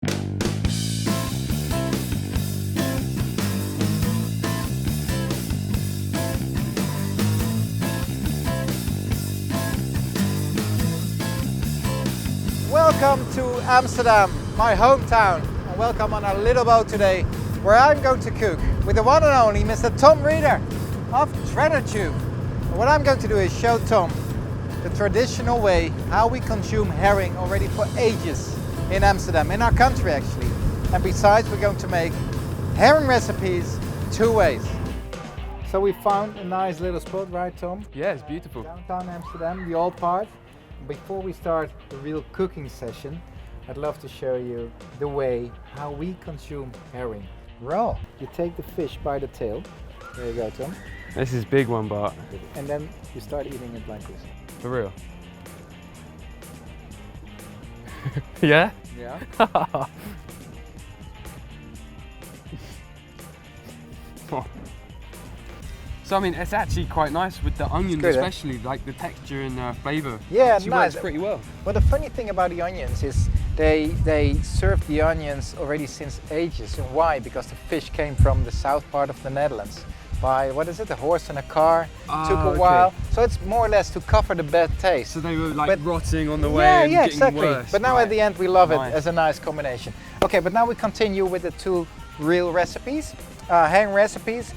Welcome to Amsterdam, my hometown, and welcome on our little boat today, where I'm going to cook with the one and only Mr. Tom Reeder of Treasure Tube. And what I'm going to do is show Tom the traditional way how we consume herring already for ages in Amsterdam, in our country actually. And besides, we're going to make herring recipes 2 ways. So we found a nice little spot, right Tom? Yeah, it's beautiful. Downtown Amsterdam, the old part. Before we start the real cooking session, I'd love to show you the way how we consume herring. Raw. You take the fish by the tail. There you go, Tom. This is a big one, Bart. And then you start eating it like this. For real. Yeah? Yeah. So I mean, it's actually quite nice with the onions, good, especially like the texture and flavour. Yeah, actually nice. Works pretty well. But the funny thing about the onions is they serve the onions already since ages. And why? Because the fish came from the south part of the Netherlands. By, what is it, a horse and a car, took a while. So it's more or less to cover the bad taste. So they were like rotting on the way and yeah, getting exactly. worse. But now at the end we love Nice. it as a nice combination. Okay, but now we continue with the 2 real recipes, herring recipes.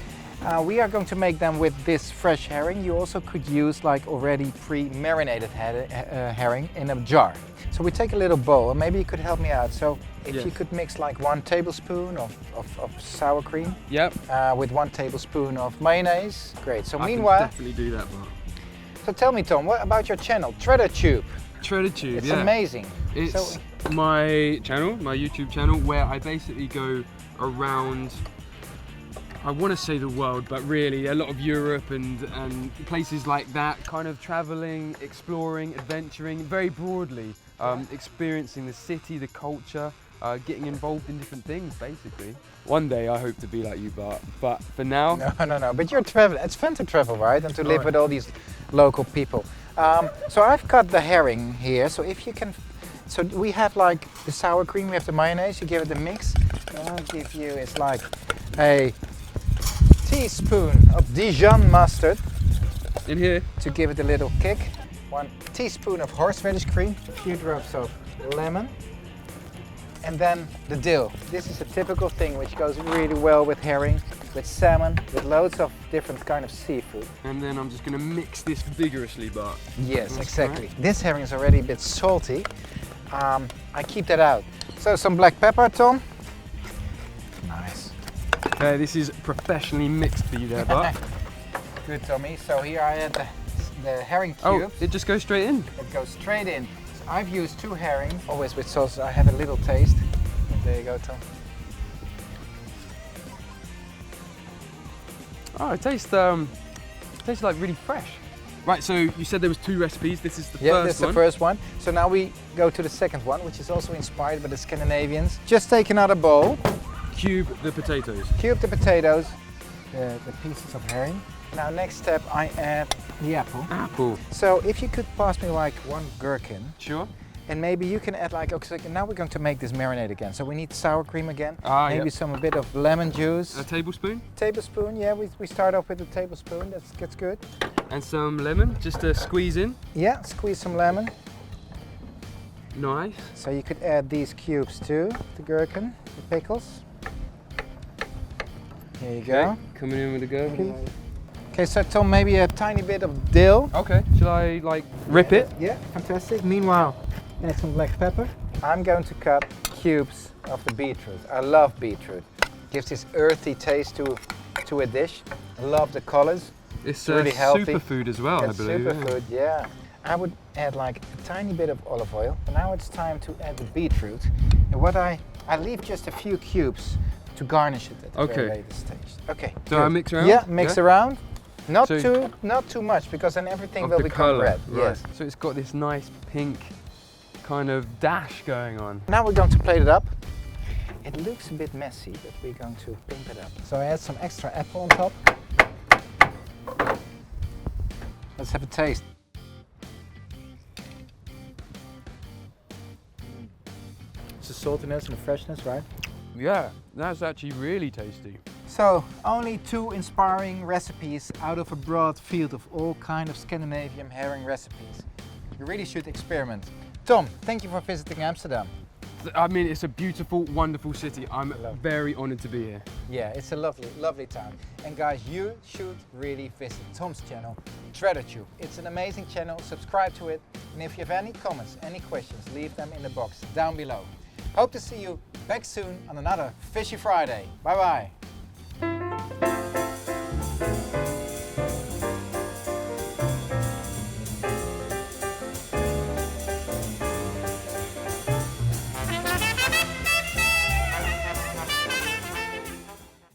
We are going to make them with this fresh herring. You also could use like already pre-marinated herring in a jar. So we take a little bowl, and maybe you could help me out. So if you could mix like 1 tablespoon of sour cream. Yep. With 1 tablespoon of mayonnaise. Great. So I meanwhile, can definitely do that, Bart. so tell me Tom, what about your channel, Treasure Tube? Treasure Tube, It's yeah. amazing. It's my channel, my YouTube channel, where I basically go around, I want to say the world, but really a lot of Europe and places like that, kind of traveling, exploring, adventuring, very broadly, experiencing the city, the culture, getting involved in different things, basically. One day I hope to be like you, Bart, but for now... No, but you're traveling. It's fun to travel, right? And to live with all these local people. So I've got the herring here, so if you can... So we have like the sour cream, we have the mayonnaise, you give it a mix. I'll give you, it's like a teaspoon of Dijon mustard. In here. To give it a little kick. 1 teaspoon of horseradish cream, a few drops of lemon. And then the dill. This is a typical thing which goes really well with herring, with salmon, with loads of different kind of seafood. And then I'm just going to mix this vigorously, Bart. Yes, That's exactly. correct. This herring is already a bit salty. I keep that out. So some black pepper, Tom. Nice. This is professionally mixed for you there, Bart. Good, Tommy. So here I add the herring cubes. Oh, it just goes straight in? It goes straight in. So I've used 2 herring, always with sauce. I have a little taste. There you go, Tom. Oh, it tastes like really fresh. Right, so you said there was 2 recipes. This is the first one. This is the first one. So now we go to the second one, which is also inspired by the Scandinavians. Just take another bowl. Cube the potatoes. Cube the potatoes, the pieces of herring. Now next step, I add the apple. Apple. So if you could pass me like 1 gherkin. Sure. And maybe you can add like, okay, now we're going to make this marinade again. So we need sour cream again. Maybe a bit of lemon juice. A tablespoon? Tablespoon, yeah, we start off with a tablespoon, that's good. And some lemon, just to squeeze in. Yeah, squeeze some lemon. Nice. So you could add these cubes too, the gherkin, the pickles. Here you go. Coming in with a gherkin. Okay, so Tom, maybe a tiny bit of dill. Okay, shall I like rip it? Yeah, fantastic. Meanwhile, add some black pepper. I'm going to cut cubes of the beetroot. I love beetroot. Gives this earthy taste to a dish. I love the colors. It's really healthy. Superfood as well, I believe. Superfood, yeah. I would add like a tiny bit of olive oil. But now it's time to add the beetroot. And what I leave just a few cubes to garnish it at the very latest stage. Okay. So I mix around? Yeah, mix around. Not too much, because then everything will become red. Right. Yes. So it's got this nice pink kind of dash going on. Now we're going to plate it up. It looks a bit messy, but we're going to pimp it up. So I add some extra apple on top. Let's have a taste. It's a saltiness and the freshness, right? Yeah, that's actually really tasty. So, only 2 inspiring recipes out of a broad field of all kind of Scandinavian herring recipes. You really should experiment. Tom, thank you for visiting Amsterdam. I mean, it's a beautiful, wonderful city. I'm very honoured to be here. Yeah, it's a lovely, lovely town. And guys, you should really visit Tom's channel, TreaderTube. It's an amazing channel, subscribe to it. And if you have any comments, any questions, leave them in the box down below. Hope to see you back soon on another Fishy Friday. Bye bye.